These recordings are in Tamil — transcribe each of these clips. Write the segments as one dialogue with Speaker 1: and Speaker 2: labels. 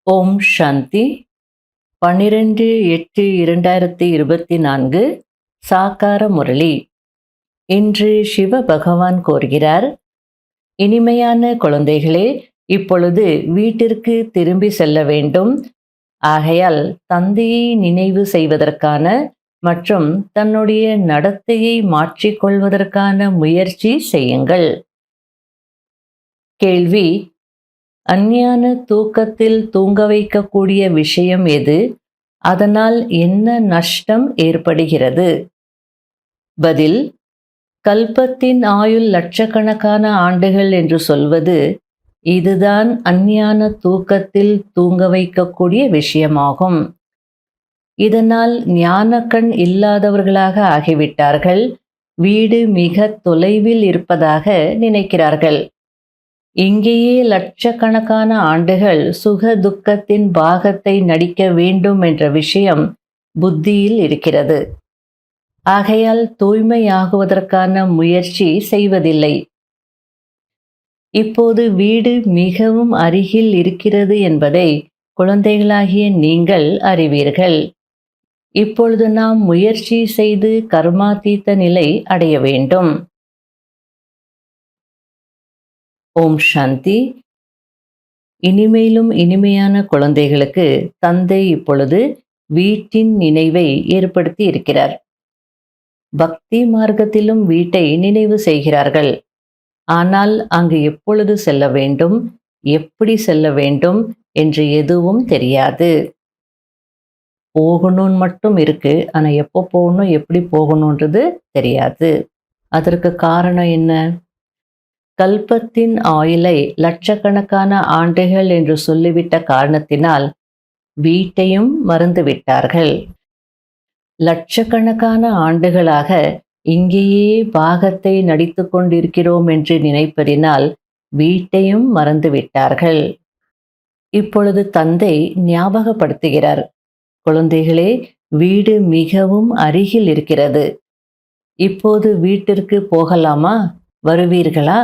Speaker 1: ஓம் சாந்தி 12/8/2024 சாக்கார முரளி. இன்று சிவ பகவான் கோருகிறார், இனிமையான குழந்தைகளே, இப்பொழுது வீட்டிற்கு திரும்பி செல்ல வேண்டும். ஆகையால் தந்தையை நினைவு செய்வதற்கான மற்றும் தன்னுடைய நடத்தையை மாற்றிக்கொள்வதற்கான முயற்சி செய்யுங்கள். கேள்வி: அஞ்ஞான தூக்கத்தில் தூங்க வைக்கக்கூடிய விஷயம் எது? அதனால் என்ன நஷ்டம் ஏற்படுகிறது? பதில்: கல்பத்தின் ஆயுள் லட்சக்கணக்கான ஆண்டுகள் என்று சொல்வது இதுதான் அஞ்ஞான தூக்கத்தில் தூங்க வைக்கக்கூடிய விஷயமாகும். இதனால் ஞானக்கண் இல்லாதவர்களாக ஆகிவிட்டார்கள். வீடு மிக தொலைவில் இருப்பதாக நினைக்கிறார்கள். இங்கேயே லட்சக்கணக்கான ஆண்டுகள் சுக துக்கத்தின் பாகத்தை நடிக்க வேண்டும் என்ற விஷயம் புத்தியில் இருக்கிறது. ஆகையால் தூய்மையாகுவதற்கான முயற்சி செய்வதில்லை. இப்போது வீடு மிகவும் அருகில் இருக்கிறது என்பதை குழந்தைகளாகிய நீங்கள் அறிவீர்கள். இப்பொழுது நாம் முயற்சி செய்து கர்மாதீத நிலை அடைய வேண்டும். ஓம் சாந்தி. இனிமேலும் இனிமையான குழந்தைகளுக்கு தந்தை இப்பொழுது வீட்டின் நினைவை ஏற்படுத்தி இருக்கிறார். பக்தி மார்க்கத்திலும் வீட்டை நினைவு செய்கிறார்கள். ஆனால் அங்கு எப்பொழுது செல்ல வேண்டும், எப்படி செல்ல வேண்டும் என்று எதுவும் தெரியாது. போகணும்னு மட்டும் இருக்கு, ஆனா எப்போ போகணும், எப்படி போகணுன்றது தெரியாது. அதற்கு காரணம் என்ன? கல்பத்தின் ஆயுளை லட்சக்கணக்கான ஆண்டுகள் என்று சொல்லிவிட்ட காரணத்தினால் வீட்டையும் மறந்துவிட்டார்கள். லட்சக்கணக்கான ஆண்டுகளாக இங்கேயே பாகத்தை நடித்து கொண்டிருக்கிறோம் என்று நினைப்பதினால் வீட்டையும் மறந்துவிட்டார்கள். இப்பொழுது தந்தை ஞாபகப்படுத்துகிறார், குழந்தைகளே, வீடு மிகவும் அருகில் இருக்கிறது. இப்போது வீட்டிற்கு போகலாமா? வருவீர்களா?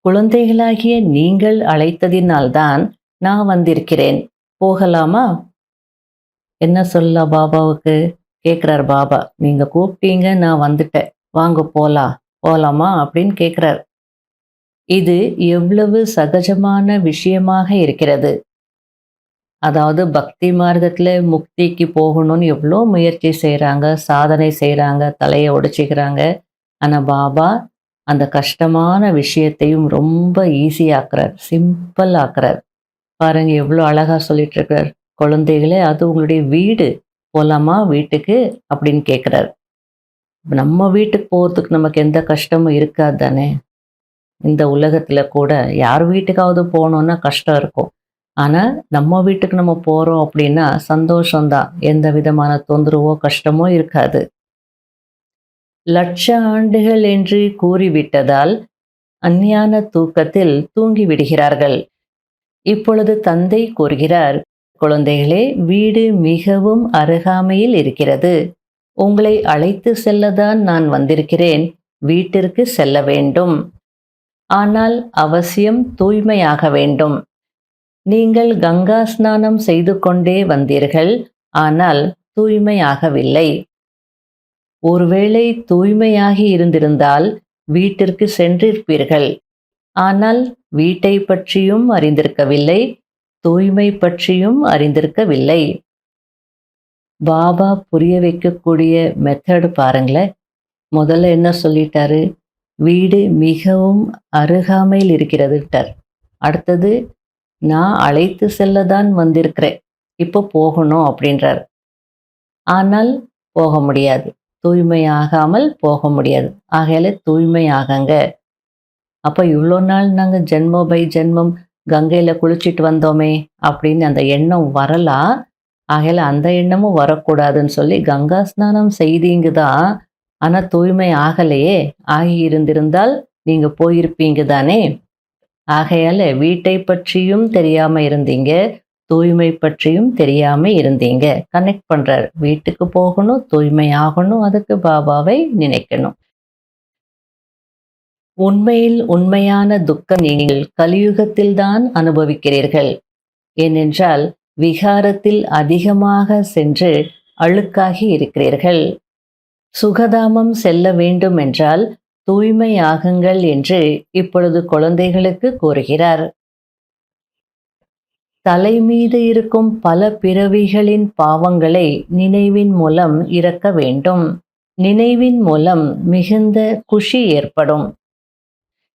Speaker 1: குழந்தைகளாகிய நீங்கள் அழைத்ததினால்தான் நான் வந்திருக்கிறேன். போகலாமா? என்ன சொல்ல பாபாவுக்கு கேட்குறார் பாபா. நீங்க கூப்பிட்டீங்க, நான் வந்துட்டேன், வாங்க போலாமா அப்படின்னு கேட்குறார். இது எவ்வளவு சகஜமான விஷயமாக இருக்கிறது. அதாவது பக்தி மார்க்கத்தில் முக்திக்கு போகணும்னு எவ்வளோ முயற்சி செய்கிறாங்க, சாதனை செய்கிறாங்க, தலையை உடைச்சிக்கிறாங்க. ஆனால் பாபா அந்த கஷ்டமான விஷயத்தையும் ரொம்ப ஈஸியாக்குறார், சிம்பிள் ஆக்குறார். பாருங்க எவ்வளோ அழகா சொல்லிட்டு இருக்கார். குழந்தைகளே, அது உங்களுடைய வீடு, போலாமா வீட்டுக்கு அப்படின்னு கேட்குறார். நம்ம வீட்டுக்கு போகிறதுக்கு நமக்கு எந்த கஷ்டமும் இருக்காது தானே. இந்த உலகத்துல கூட யார் வீட்டுக்காவது போகணுன்னா கஷ்டம் இருக்கும். ஆனால் நம்ம வீட்டுக்கு நம்ம போகிறோம் அப்படின்னா சந்தோஷம்தான், எந்த விதமான தொந்தரவோ கஷ்டமோ இருக்காது. லட்ச ஆண்டுகள் என்று கூறிவிட்டதால் அஞ்ஞான தூக்கத்தில் தூங்கிவிடுகிறார்கள். இப்பொழுது தந்தை கூறுகிறார், குழந்தைகளே, வீடு மிகவும் அருகாமையில் இருக்கிறது. உங்களை அழைத்து செல்லதான் நான் வந்திருக்கிறேன். வீட்டிற்கு செல்ல வேண்டும். ஆனால் அவசியம் தூய்மையாக வேண்டும். நீங்கள் கங்கா ஸ்நானம் செய்து கொண்டே வந்தீர்கள், ஆனால் தூய்மையாகவில்லை. ஒருவேளை தூய்மையாகி இருந்திருந்தால் வீட்டிற்கு சென்றிருப்பீர்கள். ஆனால் வீட்டை பற்றியும் அறிந்திருக்கவில்லை, தூய்மை பற்றியும் அறிந்திருக்கவில்லை. பாபா புரிய வைக்கக்கூடிய மெத்தட் பாருங்களேன். முதல்ல என்ன சொல்லிட்டாரு? வீடு மிகவும் அருகாமையில் இருக்கிறதுட்டார். அடுத்தது, நான் அழைத்து செல்லதான் வந்திருக்கிறேன், இப்போ போகணும் அப்படின்றார். ஆனால் போக முடியாது, தூய்மையாகாமல் போக முடியாது. ஆகையால தூய்மையாகங்க. அப்போ இவ்வளோ நாள் நாங்கள் ஜென்மம் பை ஜென்மம் கங்கையில் குளிச்சுட்டு வந்தோமே அப்படின்னு அந்த எண்ணம் வரலாம். ஆகையால அந்த எண்ணமும் வரக்கூடாதுன்னு சொல்லி கங்கா ஸ்நானம் செய்தீங்க தான், ஆனால் தூய்மை ஆகலையே. ஆகி இருந்திருந்தால் நீங்கள் போயிருப்பீங்க தானே. ஆகையால வீட்டை பற்றியும் தெரியாமல் இருந்தீங்க, தூய்மை பற்றியும் தெரியாம இருந்தீங்க. கனெக்ட் பண்றார். வீட்டுக்கு போகணும், தூய்மை ஆகணும், அதுக்கு பாபாவை நினைக்கணும். உண்மையில் உண்மையான துக்கம் நீங்கள் கலியுகத்தில் தான் அனுபவிக்கிறீர்கள். ஏனென்றால் விகாரத்தில் அதிகமாக சென்று அழுக்காகி இருக்கிறீர்கள். சுகதாமம் செல்ல வேண்டும் என்றால் தூய்மையாகுங்கள் என்று இப்பொழுது குழந்தைகளுக்கு கூறுகிறார். தலை மீது இருக்கும் பல பிறவிகளின் பாவங்களை நினைவின் மூலம் இறக்க வேண்டும். நினைவின் மூலம் மிகுந்த குஷி ஏற்படும்.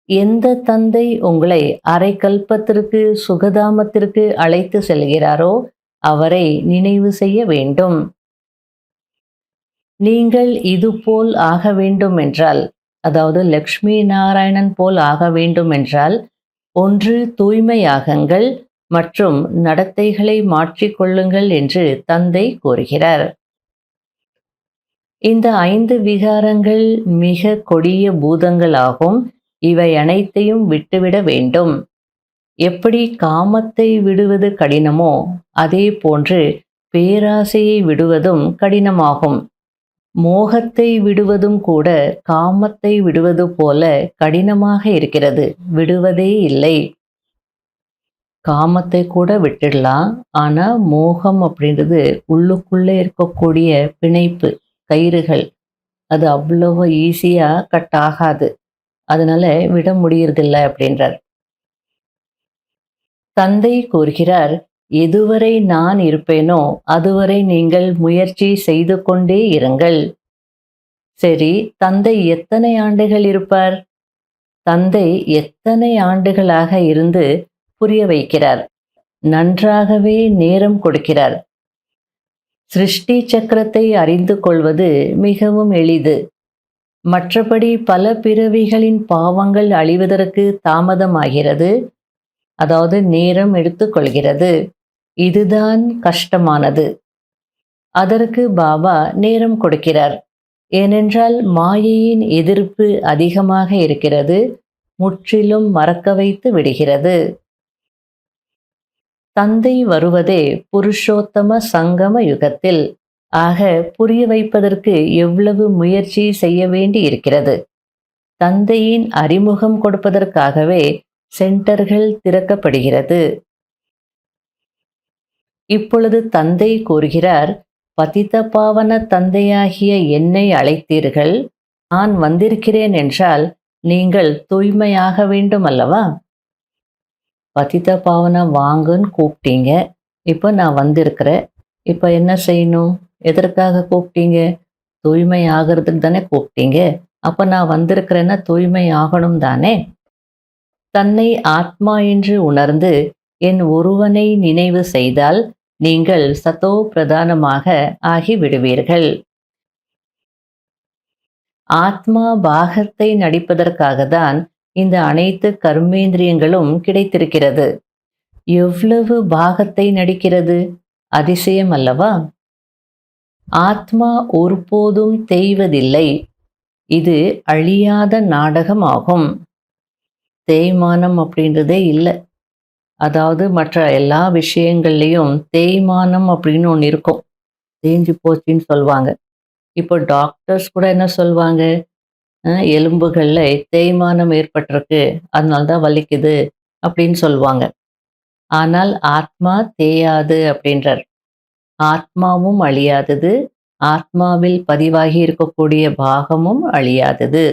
Speaker 1: எந்த தந்தை உங்களை அரை கல்பத்திற்கு சுகதாமத்திற்கு அழைத்து செல்கிறாரோ அவரை நினைவு செய்ய வேண்டும். நீங்கள் இதுபோல் ஆக வேண்டும் என்றால், அதாவது லக்ஷ்மி நாராயணன் போல் ஆக வேண்டும் என்றால், ஒன்று தூய்மையாகுங்கள் மற்றும் நடத்தைகளை மாற்றிக்கொள்ளுங்கள் என்று தந்தை கூறுகிறார். இந்த 5 விகாரங்கள் மிக கொடிய பூதங்களாகும். இவை அனைத்தையும் விட்டுவிட வேண்டும். எப்படி காமத்தை விடுவது கடினமோ அதே போன்று பேராசையை விடுவதும் கடினமாகும். மோகத்தை விடுவதும் கூட காமத்தை விடுவது போல கடினமாக இருக்கிறது. விடுவதே இல்லை. காமத்தை கூட விட்டுடலாம். ஆனா மோகம் அப்படின்றது உள்ளுக்குள்ளே இருக்கக்கூடிய பிணைப்பு கயிறுகள், அது அவ்வளவு ஈஸியா கட் ஆகாது. அதனால விட முடியறதில்ல அப்படின்றார். தந்தை கூறுகிறார், எதுவரை நான் இருப்பேனோ அதுவரை நீங்கள் முயற்சி செய்து கொண்டே இருங்கள். சரி, தந்தை எத்தனை ஆண்டுகள் இருப்பார்? தந்தை எத்தனை ஆண்டுகளாக இருந்து புரிய வைக்கிறார். நன்றாகவே நேரம் கொடுக்கிறார். சிருஷ்டி சக்கரத்தை அறிந்து கொள்வது மிகவும் எளிது. மற்றபடி பல பிறவிகளின் பாவங்கள் அழிவதற்கு தாமதமாகிறது. அதாவது நேரம் எடுத்துக்கொள்கிறது. இதுதான் கஷ்டமானது. அதற்கு பாபா நேரம் கொடுக்கிறார். ஏனென்றால் மாயையின் எதிர்ப்பு அதிகமாக இருக்கிறது. முற்றிலும் மறக்க வைத்து விடுகிறது. தந்தை வருவதே புருஷோத்தம சங்கம யுகத்தில். ஆக புரிய வைப்பதற்கு எவ்வளவு முயற்சி செய்ய வேண்டி இருக்கிறது. தந்தையின் அறிமுகம் கொடுப்பதற்காகவே சென்டர்கள் திறக்கப்படுகிறது. இப்பொழுது தந்தை கூறுகிறார், பதித பாவன தந்தையாகிய என்னை அழைத்தீர்கள். நான் வந்திருக்கிறேன் என்றால் நீங்கள் தூய்மையாக வேண்டும் அல்லவா? பதித பாவன வாங்கன்னு கூப்பிட்டீங்க. இப்போ நான் வந்திருக்கிறேன். இப்போ என்ன செய்யணும்? எதற்காக கூப்பிட்டீங்க? தூய்மை ஆகிறதுக்கு தானே கூப்பிட்டீங்க. அப்போ நான் வந்திருக்கிறேன்னா தூய்மை ஆகணும் தானே. தன்னை ஆத்மா என்று உணர்ந்து என் ஒருவனை நினைவு செய்தால் நீங்கள் சதோ பிரதானமாக ஆகிவிடுவீர்கள். ஆத்மா பாகத்தை நடிப்பதற்காக தான் இந்த அனைத்து கர்மேந்திரியங்களும் கிடைத்திருக்கிறது. எவ்வளவு பாகத்தை நடிக்கிறது? அதிசயம் அல்லவா? ஆத்மா ஒருபோதும் தேய்வதில்லை. இது அழியாத நாடகமாகும். தேய்மானம் அப்படின்றதே இல்லை. அதாவது மற்ற எல்லா விஷயங்கள்லையும் தேய்மானம் அப்படின்னு ஒன்று இருக்கும். தேஞ்சு போச்சுன்னு சொல்லுவாங்க. இப்போ டாக்டர்ஸ் கூட என்ன சொல்லுவாங்க? எலும்புகளில் தேய்மானம் ஏற்பட்டிருக்கு, அதனால தான் வலிக்குது அப்படின்னு சொல்லுவாங்க. ஆனால் ஆத்மா தேயாது அப்படின்றார். ஆத்மாவும் அழியாதது. ஆத்மாவில் பதிவாகி இருக்கக்கூடிய பாகமும் அழியாதது.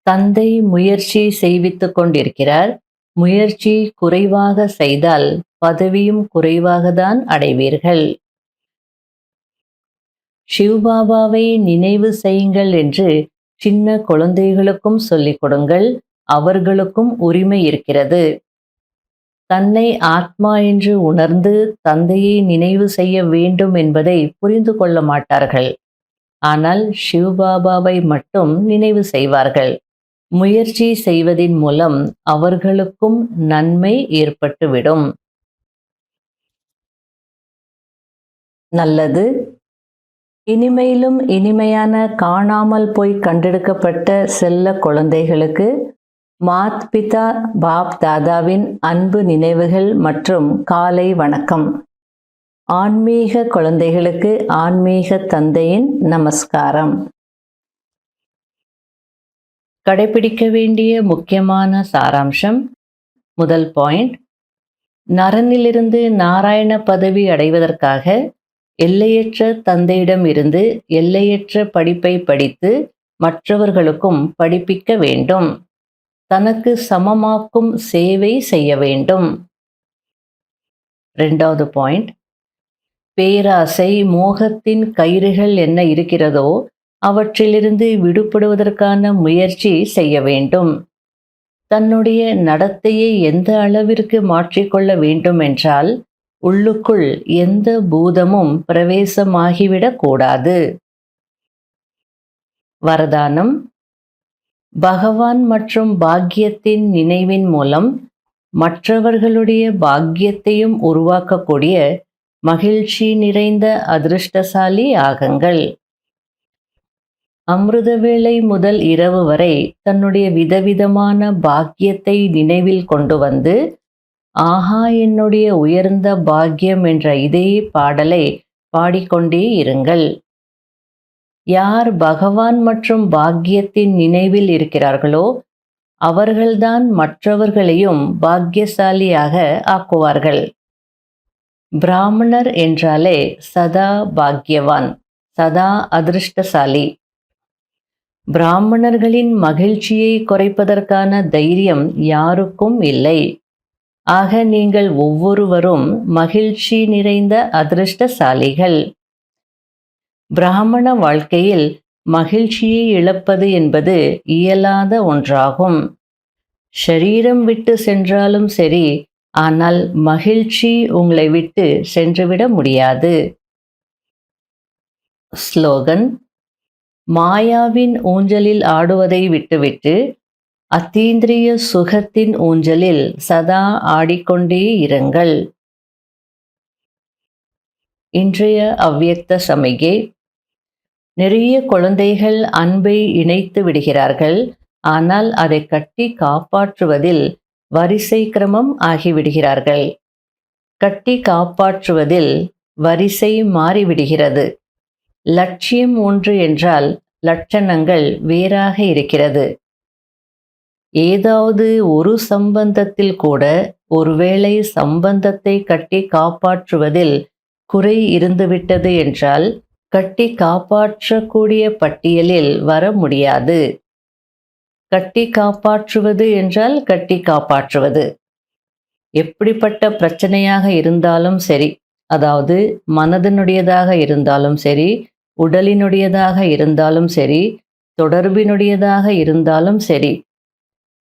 Speaker 1: தந்தை முயற்சி செய்வித்துக் கொண்டிருக்கிறார். முயற்சி குறைவாக செய்தால் பதவியும் குறைவாக தான் அடைவீர்கள். சிவபாபாவை நினைவு செய்யுங்கள் என்று சின்ன குழந்தைகளுக்கும் சொல்லிக் கொடுங்கள். அவர்களுக்கும் உரிமை இருக்கிறது. தன்னை ஆத்மா என்று உணர்ந்து தந்தையை நினைவு செய்ய வேண்டும் என்பதை புரிந்து கொள்ள மாட்டார்கள். ஆனால் சிவபாபாவை மட்டும் நினைவு செய்வார்கள். முயற்சி செய்வதின் மூலம் அவர்களுக்கும் நன்மை ஏற்பட்டுவிடும். நல்லது. இனிமையிலும் இனிமையான காணாமல் போய் கண்டெடுக்கப்பட்ட செல்ல குழந்தைகளுக்கு மாத் பிதா பாப் தாதாவின் அன்பு நினைவுகள் மற்றும் காலை வணக்கம். ஆன்மீக குழந்தைகளுக்கு ஆன்மீக தந்தையின் நமஸ்காரம். கடைபிடிக்க வேண்டிய முக்கியமான சாராம்சம். முதல் பாயிண்ட், நரனிலிருந்து நாராயண பதவி அடைவதற்காக எல்லையற்ற தந்தையிடம் இருந்து எல்லையற்ற படிப்பை படித்து மற்றவர்களுக்கும் படிப்பிக்க வேண்டும். தனக்கு சமமாக்கும் சேவை செய்ய வேண்டும். 2வது பாயிண்ட், பேராசை மோகத்தின் கயிறுகள் என்ன இருக்கிறதோ அவற்றிலிருந்து விடுபடுவதற்கான முயற்சி செய்ய வேண்டும். தன்னுடைய நடத்தையை எந்த அளவிற்கு மாற்றிக்கொள்ள வேண்டும் என்றால் உள்ளுக்குள் எந்த பூதமும் பிரவேசமாகிவிடக் கூடாது. வரதானம்: பகவான் மற்றும் பாக்கியத்தின் நினைவின் மூலம் மற்றவர்களுடைய பாக்கியத்தையும் உருவாக்கக்கூடிய மகிழ்ச்சி நிறைந்த அதிர்ஷ்டசாலி ஆகுங்கள். அமிர்தவேளை முதல் இரவு வரை தன்னுடைய விதவிதமான பாக்கியத்தை நினைவில் கொண்டு வந்து ஆஹா என்னுடைய உயர்ந்த பாக்கியம் என்ற இதே பாடலை பாடிக்கொண்டே இருங்கள். யார் பகவான் மற்றும் பாக்கியத்தின் நினைவில் இருக்கிறார்களோ அவர்கள்தான் மற்றவர்களையும் பாக்கியசாலியாக ஆக்குவார்கள். பிராமணர் என்றாலே சதா பாக்கியவான், சதா அதிர்ஷ்டசாலி. பிராமணர்களின் மகிழ்ச்சியை குறைப்பதற்கான தைரியம் யாருக்கும் இல்லை. ஆக நீங்கள் ஒவ்வொருவரும் மகிழ்ச்சி நிறைந்த அதிர்ஷ்டசாலிகள். பிராமண வாழ்க்கையில் மகிழ்ச்சியை இழப்பது என்பது இயலாத ஒன்றாகும். ஷரீரம் விட்டு சென்றாலும் சரி, ஆனால் மகிழ்ச்சி உங்களை விட்டு சென்றுவிட முடியாது. ஸ்லோகன்: மாயாவின் ஊஞ்சலில் ஆடுவதை விட்டுவிட்டு அத்தீந்திரிய சுகத்தின் ஊஞ்சலில் சதா ஆடிக்கொண்டே இருங்கள். இன்றைய அவ்வியக்த சமிகை: நிறைய குழந்தைகள் அன்பை இணைத்து விடுகிறார்கள், ஆனால் அதை கட்டி காப்பாற்றுவதில் வரிசை கிரமம் ஆகிவிடுகிறார்கள். கட்டி காப்பாற்றுவதில் வரிசை மாறிவிடுகிறது. லட்சியம் ஒன்று என்றால் லட்சணங்கள் வேறாக இருக்கிறது. ஏதாவது ஒரு சம்பந்தத்தில் கூட ஒருவேளை சம்பந்தத்தை கட்டி காப்பாற்றுவதில் குறை இருந்துவிட்டது என்றால் கட்டி காப்பாற்றக்கூடிய பட்டியலில் வர முடியாது. கட்டி காப்பாற்றுவது என்றால் கட்டி காப்பாற்றுவது. எப்படிப்பட்ட பிரச்சனையாக இருந்தாலும் சரி, அதாவது மனதினுடையதாக இருந்தாலும் சரி, உடலினுடையதாக இருந்தாலும் சரி, தொடர்பினுடையதாக இருந்தாலும் சரி,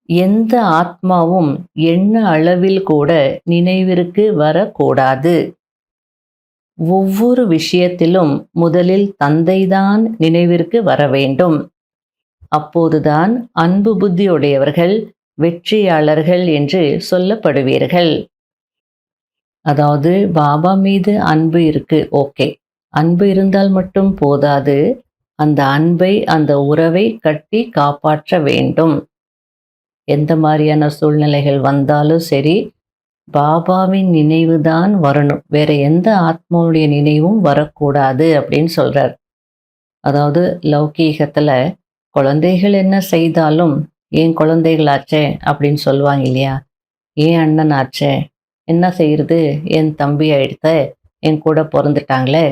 Speaker 1: எந்த ஆத்மாவும் எண்ண அளவில் கூட நினைவிற்கு வரக்கூடாது. ஒவ்வொரு விஷயத்திலும் முதலில் தந்தைதான் நினைவிற்கு வர வேண்டும். அப்போதுதான் அன்பு புத்தியுடையவர்கள் வெற்றியாளர்கள் என்று சொல்லப்படுவீர்கள். அதாவது பாபா மீது அன்பு இருக்கு, ஓகே, அன்பு இருந்தால் மட்டும் போதாது, அந்த அன்பை அந்த உறவை கட்டி காப்பாற்ற வேண்டும். எந்த மாதிரியான சூழ்நிலைகள் வந்தாலும் சரி, பாபாவின் நினைவு தான் வரணும், வேற எந்த ஆத்மாவுடைய நினைவும் வரக்கூடாது அப்படின்னு சொல்றார். அதாவது லௌகீகத்துல குழந்தைகள் என்ன செய்தாலும் ஏன் குழந்தைகளாச்சே அப்படின்னு சொல்லுவாங்க இல்லையா, ஏன் அண்ணன் ஆச்சே, என்ன செய்யறது, என் தம்பி ஆயிடுத்த, என் கூட பிறந்துட்டாங்களே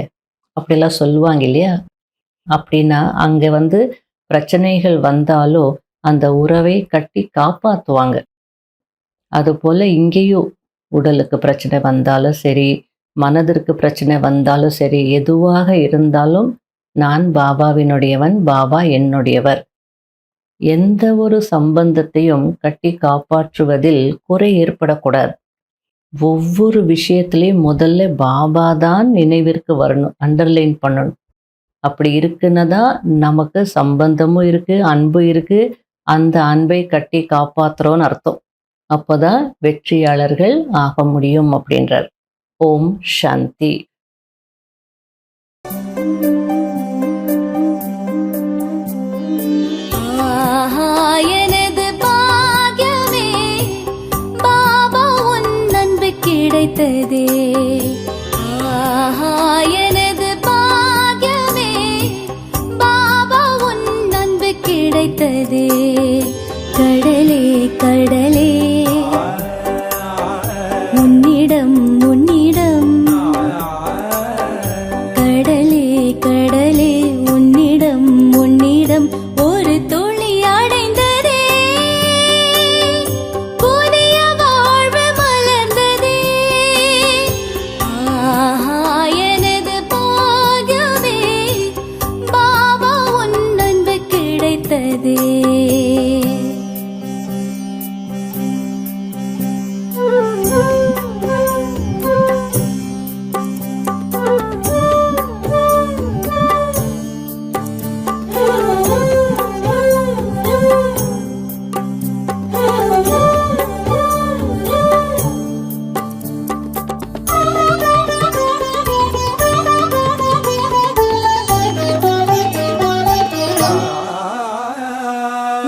Speaker 1: அப்படிலாம் சொல்லுவாங்க இல்லையா. அப்படின்னா அங்கே பிரச்சனைகள் வந்தாலோ அந்த உறவை கட்டி காப்பாற்றுவாங்க. அதுபோல் இங்கேயும் உடலுக்கு பிரச்சனை வந்தாலும் சரி, மனதிற்கு பிரச்சனை வந்தாலும் சரி, எதுவாக இருந்தாலும் நான் பாபாவினுடையவன், பாபா என்னுடையவர். எந்த ஒரு சம்பந்தத்தையும் கட்டி காப்பாற்றுவதில் குறை ஏற்படக்கூடாது. ஒவ்வொரு விஷயத்திலையும் முதல்ல பாபா தான் நினைவிற்கு வரணும், அண்டர்லைன் பண்ணணும். அப்படி இருக்குன்னு தான் நமக்கு சம்பந்தமும் இருக்கு, அன்பு இருக்கு, அந்த அன்பை கட்டி காப்பாற்றுறோன்னு அர்த்தம். அப்போதான் வெற்றியாளர்கள் ஆக முடியும் அப்படின்றார். ஓம் சாந்தி.
Speaker 2: கிடைத்ததே ஆஹா எனது பாக்கியமே, பாபா உன் அன்பு கிடைத்ததே. கடலே கடலே உன்னிடம் உன்னிடம் கடலே கடலே உன்னிடம் உன்னிடம் ஒரு துளி அடைந்ததே புதிய வாழ்வு மலர்ந்ததே ஆஹா எனது பாகியமே பாபா உன் அன்பு கிடைத்ததே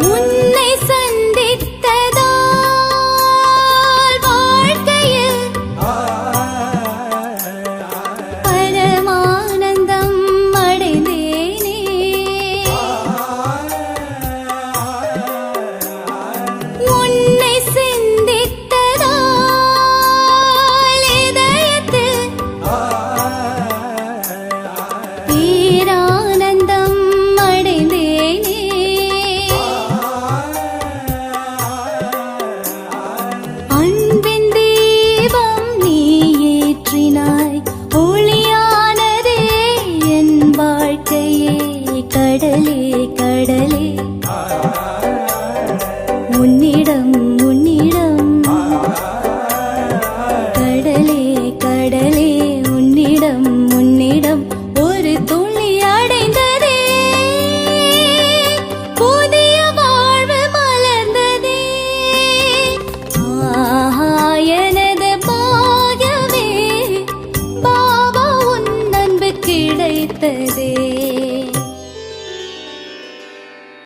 Speaker 2: உன்னை சந்தித்ததால் வாழ்க்கையில் பரமானந்தம் அடைந்தேனே உன்னை சிந்தித்ததால் இதயத்தில் பேரானந்தம் அடைந்தேனே அன்பின் தீபம் நீ ஏற்றினாய் ஒளியானதே என் வாழ்க்கையே கடலே கடலே உன்னிடம் உன்னிடம் கடலே கடலே உன்னிடம் உன்னிடம் ஒரு துளி அடைந்ததே புதிய வாழ்வு மலர்ந்ததே ஆஹா எனது பாகியமே பாபா உன் அன்பு கிடைத்ததே